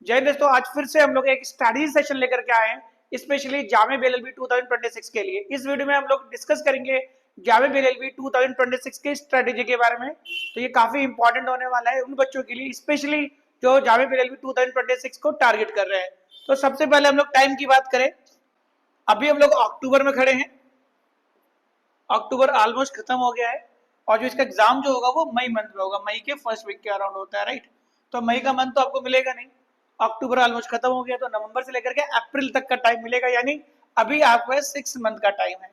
जय दोस्तों, आज फिर से हम लोग एक स्टडी सेशन लेकर के आए हैं स्पेशली जामे बीएलएलबी 2026 के लिए। इस वीडियो में हम लोग डिस्कस करेंगे जामे बीएलएलबी 2026 की स्ट्रेटेजी के बारे में। तो ये काफी इंपॉर्टेंट होने वाला है उन बच्चों के लिए स्पेशली जो जामे बीएलएलबी 2026 को टारगेट कर रहे हैं। तो सबसे पहले हम लोग टाइम की बात करें, अभी हम लोग अक्टूबर में खड़े हैं, अक्टूबर ऑलमोस्ट खत्म हो गया है और जो इसका एग्जाम जो होगा वो मई मंथ में होगा, मई के फर्स्ट वीक के अराउंड होता है, राइट। तो मई का मंथ तो आपको मिलेगा नहीं, अक्टूबर ऑलमोस्ट खत्म हो गया, तो नवंबर से लेकर के अप्रैल तक का टाइम मिलेगा, यानी अभी आपके पास 6 मंथ का टाइम है।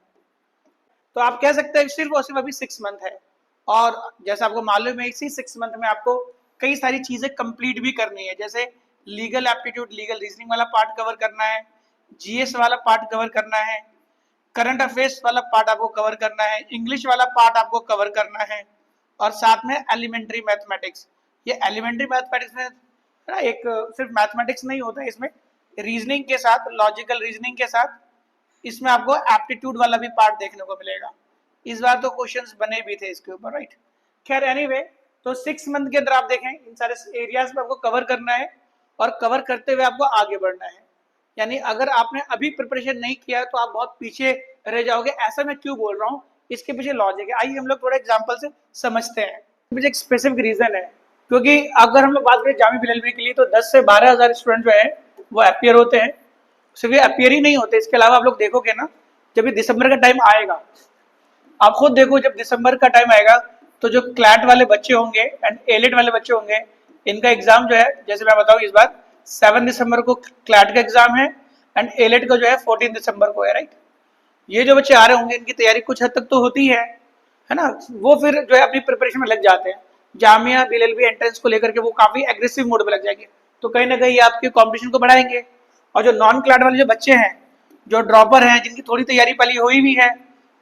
तो आप कह सकते हैं सिर्फ और सिर्फ अभी 6 मंथ है, और जैसे आपको मालूम है इसी 6 मंथ में आपको कई सारी चीजें कंप्लीट भी करनी है, जैसे लीगल एप्टीट्यूड, लीगल रीजनिंग वाला पार्ट कवर करना है, जीएस वाला पार्ट कवर करना है, करंट अफेयर्स वाला पार्ट आपको कवर करना है, इंग्लिश वाला पार्ट आपको कवर करना है, और साथ में एलिमेंट्री मैथमेटिक्स। ये एलिमेंट्री मैथमेटिक्स में ना एक सिर्फ मैथमेटिक्स नहीं होता है, इसमें रीजनिंग के साथ, लॉजिकल रीजनिंग के साथ इसमें आपको एप्टीट्यूड वाला भी पार्ट देखने को मिलेगा। इस बार तो क्वेश्चंस बने भी थे इसके ऊपर, राइट। खैर एनीवे, तो 6 मंथ के अंदर आप देखें इन सारे एरियाज में आपको कवर करना है और कवर करते हुए आपको आगे बढ़ना है। यानी अगर आपने अभी प्रिपरेशन नहीं किया तो आप बहुत पीछे रह जाओगे। ऐसा मैं क्यों बोल रहा हूँ, इसके पीछे लॉजिक है, आइए हम लोग थोड़ा एग्जांपल से समझते हैं। मुझे एक स्पेसिफिक रीजन है, क्योंकि अगर हम लोग बात करें जामी बीएलएलबी के लिए तो 10 से 12 हज़ार स्टूडेंट जो है वो अपियर होते हैं। सिर्फ ये अपियर ही नहीं होते, इसके अलावा आप लोग देखोगे ना, जब ये दिसंबर का टाइम आएगा, आप खुद देखो जब दिसंबर का टाइम आएगा तो जो क्लैट वाले बच्चे होंगे एंड एलिट वाले बच्चे होंगे, इनका एग्जाम जो है, जैसे मैं बताऊं, इस बार 7 दिसंबर को क्लैट का एग्जाम है एंड एलिट का जो है 14 दिसंबर को है, राइट। ये जो बच्चे आ रहे होंगे इनकी तैयारी कुछ हद तक तो होती है ना। वो फिर जो है अपनी प्रिपरेशन में लग जाते हैं, जामिया बीएलएलबी एंट्रेंस को लेकर के वो काफी एग्रेसिव मोड में लग जाएंगे, तो कहीं ना कहीं आपके कॉम्पिटिशन को बढ़ाएंगे। और जो नॉन क्लैट वाले जो बच्चे हैं, जो ड्रॉपर हैं, जिनकी थोड़ी तैयारी पहले हुई भी है,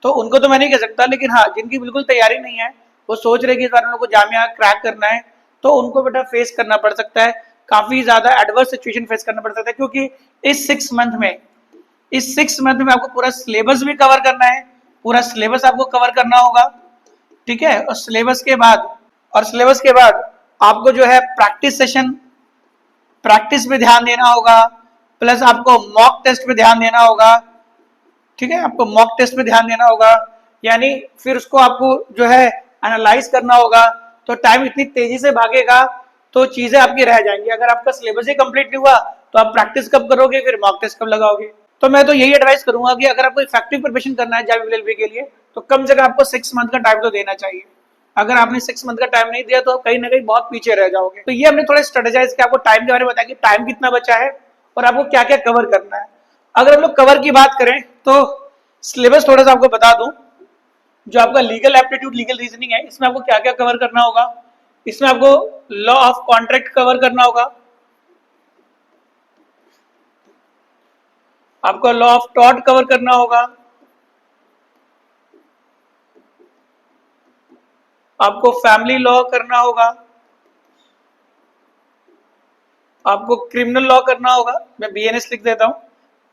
तो उनको तो मैं नहीं कह सकता, लेकिन हाँ जिनकी बिल्कुल तैयारी नहीं है, वो सोच रहे कि इस बार उन लोगों को जामिया क्रैक करना है, तो उनको बेटा फेस करना पड़ सकता है, काफी ज्यादा एडवर्स सिचुएशन फेस करना पड़ सकता है। क्योंकि इस 6 मंथ में आपको पूरा सिलेबस भी कवर करना है, पूरा सिलेबस आपको कवर करना होगा, ठीक है। और सिलेबस के बाद आपको जो है प्रैक्टिस सेशन, प्रैक्टिस पे ध्यान देना होगा, प्लस आपको मॉक टेस्ट पे ध्यान देना होगा, ठीक है। आपको मॉक टेस्ट पे ध्यान देना होगा, यानी फिर उसको आपको जो है एनालाइज करना होगा। तो टाइम इतनी तेजी से भागेगा तो चीजें आपकी रह जाएंगी। अगर आपका सिलेबस ही कंप्लीट नहीं हुआ तो आप प्रैक्टिस कब करोगे, फिर मॉक टेस्ट कब लगाओगे। तो मैं तो यही एडवाइस करूंगा कि अगर आपको इफेक्टिव प्रिपरेशन करना है जामी बीएलएलबी के लिए, तो कम से कम आपको 6 मंथ का टाइम तो देना चाहिए। अगर आपने 6 मंथ का टाइम नहीं दिया तो कहीं ना कहीं बहुत पीछे रह जाओगे। तो ये हमने थोड़ा स्ट्रेटेजाइज किया, आपको टाइम के बारे में बताया कि टाइम कितना बचा है और आपको क्या क्या कवर करना है। अगर हम लोग कवर की बात करें तो सिलेबस थोड़ा सा आपको बता दूं, जो आपका लीगल एप्टीट्यूड, लीगल रीजनिंग है, इसमें आपको क्या क्या कवर करना होगा। इसमें आपको लॉ ऑफ कॉन्ट्रैक्ट कवर करना होगा, आपको लॉ ऑफ टॉर्ट कवर करना होगा, आपको फैमिली लॉ करना होगा, आपको क्रिमिनल लॉ करना होगा। मैं बीएनएस लिख देता हूँ,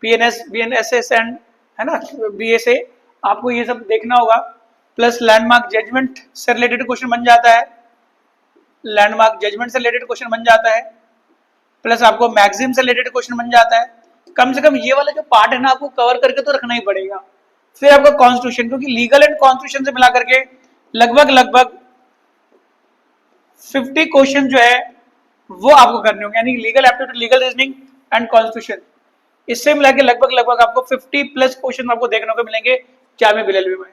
बीएनएसएस एंड, है ना, बीएसए, आपको ये सब देखना होगा। प्लस लैंडमार्क जजमेंट से रिलेटेड क्वेश्चन बन जाता है, लैंडमार्क जजमेंट से रिलेटेड क्वेश्चन बन जाता है, प्लस आपको मैक्सिम से रिलेटेड क्वेश्चन बन जाता है। कम से कम ये वाला जो पार्ट है ना, आपको कवर करके तो रखना ही पड़ेगा। फिर आपका कॉन्स्टिट्यूशन, क्योंकि लीगल एंड कॉन्स्टिट्यूशन से मिला करके लगभग 50 क्वेश्चन जो है वो आपको करने होंगे, यानी legal aptitude, legal reasoning and constitution, इससे मिला के लगभग आपको 50 प्लस क्वेश्चन आपको देखने को मिलेंगे जामिया बीएलएलबी में।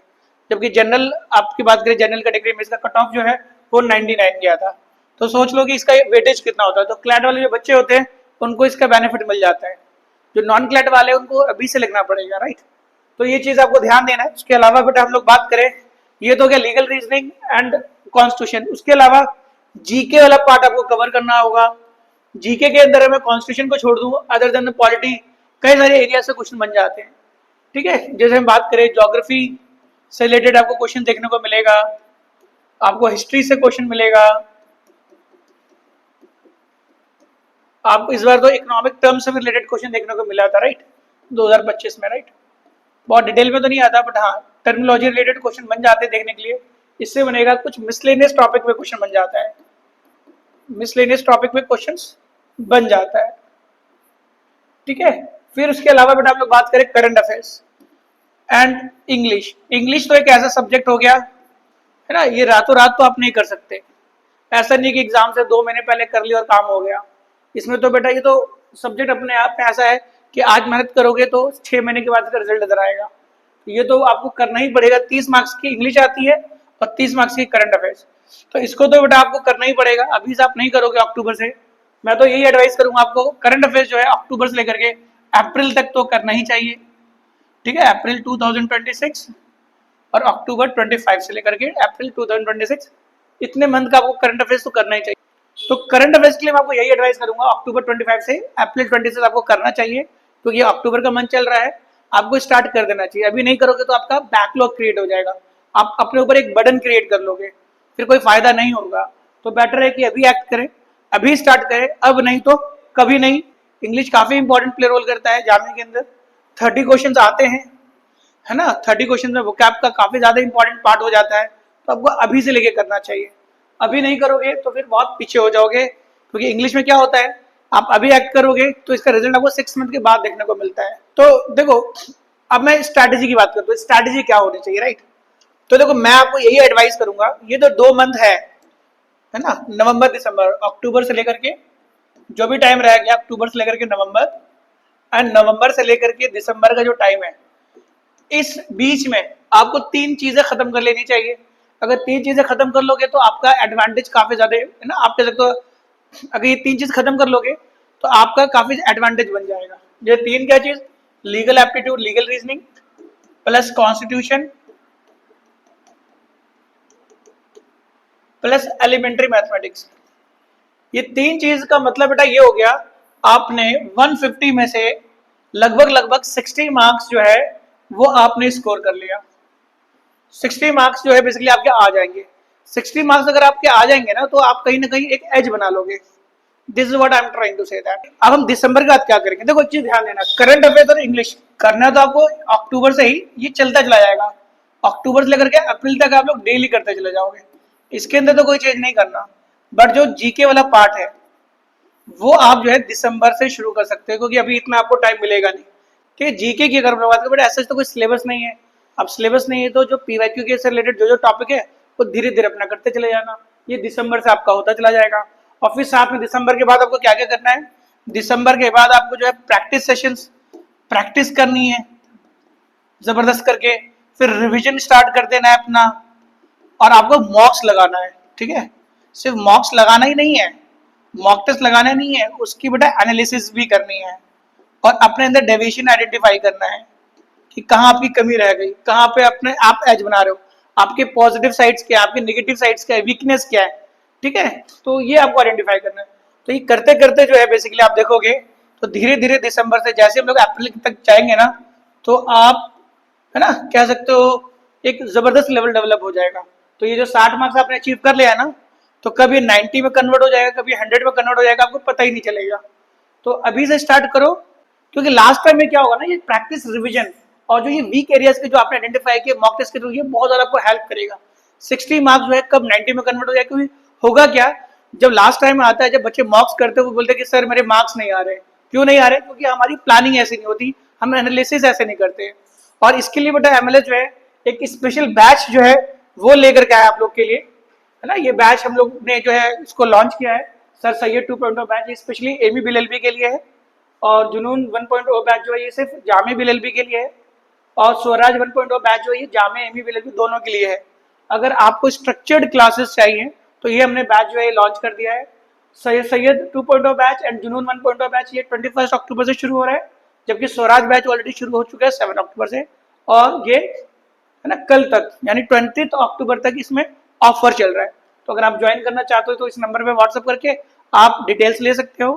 जबकि जनरल आपकी बात करें, जनरल कैटेगरी में इसका कट ऑफ जो है वो 99 गया था। तो सोच लो कि इसका वेटेज कितना होता है। तो क्लैट वाले जो बच्चे होते हैं उनको इसका बेनिफिट मिल जाता है, जो नॉन क्लैट वाले हैं उनको अभी से लिखना पड़ेगा, राइट। तो ये चीज आपको ध्यान देना है। उसके अलावा बेटा हम लोग बात करें, ये तो क्या लीगल रीजनिंग एंड कॉन्स्टिट्यूशन, उसके अलावा जीके वाला पार्ट आपको कवर करना होगा। जीके के अंदर मैं कॉन्स्टिट्यूशन को छोड़ दूं, अदर देन पॉलिटी, कई सारे एरिया से क्वेश्चन बन जाते हैं, ठीक है। जैसे हम बात करें ज्योग्राफी से रिलेटेड आपको क्वेश्चन देखने को मिलेगा, आपको हिस्ट्री से क्वेश्चन मिलेगा, आपको इस बार तो इकोनॉमिक टर्म से रिलेटेड क्वेश्चन देखने को मिला था, राइट, 2025 में, राइट। बहुत डिटेल में तो नहीं आता, बट हाँ टर्मिनोलॉजी रिलेटेड क्वेश्चन बन जाते हैं देखने के लिए। इससे बनेगा कुछ मिसलेनियस टॉपिक पे क्वेश्चन बन जाता है, मिसलेनियस टॉपिक पे क्वेश्चंस बन जाता है। ठीक है, फिर उसके अलावा बेटा हम लोग बात करें current affairs and English. English तो एक ऐसा सब्जेक्ट हो गया है ना, ये रातों रात तो आप नहीं कर सकते। ऐसा नहीं कि एग्जाम से 2 महीने पहले कर लिया और काम हो गया। इसमें तो बेटा ये तो सब्जेक्ट अपने आप में ऐसा है कि आज मेहनत करोगे तो 6 महीने के बाद इसका रिजल्ट नजर आएगा। तो ये तो आपको करना ही पड़ेगा। 30 मार्क्स की इंग्लिश आती है और 30 मार्क्स की करंट अफेयर्स, तो इसको तो बेटा आपको करना ही पड़ेगा। अभी से आप नहीं करोगे अक्टूबर से, मैं तो यही एडवाइस करूंगा आपको, करंट अफेयर्स जो है अक्टूबर से लेकर के अप्रैल तक तो करना ही चाहिए। ठीक है, अप्रैल 2026 और अक्टूबर 25 से लेकर के अप्रैल 2026, इतने मंथ का आपको करंट अफेयर्स तो करना ही चाहिए। तो करंट अफेयर्स के लिए मैं आपको यही एडवाइस करूंगा, अक्टूबर 25 से अप्रैल 26 आपको करना चाहिए, क्योंकि अक्टूबर का मंथ चल रहा है, आपको स्टार्ट कर देना चाहिए। अभी नहीं करोगे तो आपका बैकलॉग क्रिएट हो जाएगा, आप अपने ऊपर एक बर्डन क्रिएट कर लोगे, फिर कोई फायदा नहीं होगा। तो बेटर है कि अभी एक्ट करें, अभी स्टार्ट करें, अब नहीं तो कभी नहीं। इंग्लिश काफी इंपॉर्टेंट प्ले रोल करता है जामे के अंदर। 30 क्वेश्चन आते हैं, है ना, 30 क्वेश्चन में वोकैब का काफी ज्यादा इंपॉर्टेंट पार्ट हो जाता है। तो आपको अभी से लेके करना चाहिए, अभी नहीं करोगे तो फिर बहुत पीछे हो जाओगे। क्योंकि इंग्लिश में क्या होता है, आप अभी एक्ट करोगे तो इसका रिजल्ट आपको 6 मंथ के बाद देखने को मिलता है। तो देखो, अब मैं स्ट्रैटेजी की बात करता हूँ, स्ट्रैटेजी क्या होनी चाहिए, राइट। तो देखो, मैं आपको यही एडवाइस करूंगा, ये तो 2 मंथ है ना, नवंबर दिसंबर, अक्टूबर से लेकर के जो भी टाइम रह गया, अक्टूबर से लेकर के नवंबर, एंड नवंबर से लेकर के दिसंबर का जो टाइम है, इस बीच में आपको 3 चीजें खत्म कर लेनी चाहिए। अगर 3 चीजें खत्म कर लोगे तो आपका एडवांटेज काफी ज्यादा है ना, आप कह सकते हो अगर ये 3 चीज खत्म कर लोगे तो आपका काफी एडवांटेज बन जाएगा। ये 3 क्या चीज, legal aptitude, legal reasoning plus constitution plus elementary mathematics. ये 3 चीज का मतलब बेटा ये हो गया, आपने 150 में से लगभग लगभग 60 मार्क्स जो है वो आपने स्कोर कर लिया। 60 मार्क्स जो है बेसिकली आपके आ जाएंगे। 60 मार्क्स अगर आपके आ जाएंगे ना, तो आप कहीं ना कहीं एक एज बना लोगे। This is what I am trying to say that. अब हम दिसंबर के बाद क्या करेंगे, देखो एक चीज ध्यान देना, करंट अफेयर और इंग्लिश करना तो आपको अक्टूबर से ही ये चलता चला जाएगा। अक्टूबर से लेकर के अप्रैल तक आप लोग डेली करते चले जाओगे, इसके अंदर तो कोई चेंज नहीं करना। बट जो जीके वाला पार्ट है वो आप जो है दिसंबर से शुरू कर सकते हो, क्योंकि अभी इतना आपको टाइम मिलेगा नहीं। ठीक है, जीके की अगर बात करें, बट ऐसा तो कोई सिलेबस नहीं है। अब सिलेबस नहीं है तो जो पीवाईक्यू के से रिलेटेड जो जो टॉपिक है वो धीरे धीरे अपना करते चले जाना, ये दिसंबर से आपका होता चला जाएगा। और फिर साथ में दिसंबर के बाद आपको क्या क्या करना है, दिसंबर के बाद आपको जो है प्रैक्टिस सेशंस प्रैक्टिस करनी है जबरदस्त करके, फिर रिवीजन स्टार्ट कर देना है अपना, और आपको मॉक्स लगाना है। ठीक है, सिर्फ मॉक्स लगाना ही नहीं है, मॉक टेस्ट लगाना नहीं है, उसकी बेटा एनालिसिस भी करनी है, और अपने अंदर डेविएशन आइडेंटिफाई करना है कि कहाँ आपकी कमी रह गई, कहाँ पे अपने आप एज बना रहे हो, आपके पॉजिटिव साइड्स क्या है, आपके नेगेटिव साइड्स क्या है, वीकनेस क्या है। ठीक है, तो ये आपको आइडेंटिफाई करना है। तो ये करते करते जो है बेसिकली आप देखोगे तो धीरे धीरे दिसंबर से जैसे हम लोग अप्रैल तक जाएंगे ना, तो आप, है ना, कह सकते हो एक जबरदस्त लेवल डेवलप हो जाएगा। तो ये जो 60 मार्क्स आपने अचीव कर लिया ना, तो कभी 90 में कन्वर्ट हो जाएगा, कभी 100 में कन्वर्ट हो जाएगा, आपको पता ही नहीं चलेगा। तो अभी से स्टार्ट करो, क्योंकि लास्ट टाइम में क्या होगा ना, ये प्रैक्टिस रिवीजन और जो ये वीक एरियाज के जो आपने आइडेंटिफाई किए मॉक टेस्ट के थ्रू, ये बहुत ज्यादा आपको हेल्प करेगा। 60 मार्क्स जो है कब 90 में कन्वर्ट हो जाएगा, क्योंकि होगा क्या, जब लास्ट टाइम में आता है, जब बच्चे मॉक्स करते हैं वो बोलते हैं कि सर मेरे मार्क्स नहीं आ रहे। क्यों नहीं आ रहे, क्योंकि हमारी प्लानिंग ऐसी नहीं होती, हम एनालिसिस ऐसे नहीं करते। और इसके लिए बेटा एमएलए जो है एक स्पेशल बैच जो है वो लेकर के आया आप लोग के लिए, है ना। ये बैच हम लोग ने जो है इसको लॉन्च किया है, सर सैयद 2.0 बैच, स्पेशली एमी बिलएलबी के लिए है। और जुनून 1.0 बैच जो है ये सिर्फ जामे बिलएलबी के लिए है। और स्वराज 1.0 बैच जो है ये जामे एमी बिलएलबी दोनों के लिए है। अगर आपको स्ट्रक्चर्ड क्लासेस चाहिए तो ये हमने बैच जो है लॉन्च कर दिया है। सैयद 2.0 बैच एंड जुनून 1.0 बैच ये 21 अक्टूबर से शुरू हो रहा है, जबकि स्वराज बैच ऑलरेडी शुरू हो चुका है 7 अक्टूबर से, और ये, है ना, कल तक यानी 20 अक्टूबर तक इसमें ऑफर चल रहा है। तो अगर आप ज्वाइन करना चाहते हो तो इस नंबर पे व्हाट्सएप करके आप डिटेल्स ले सकते हो।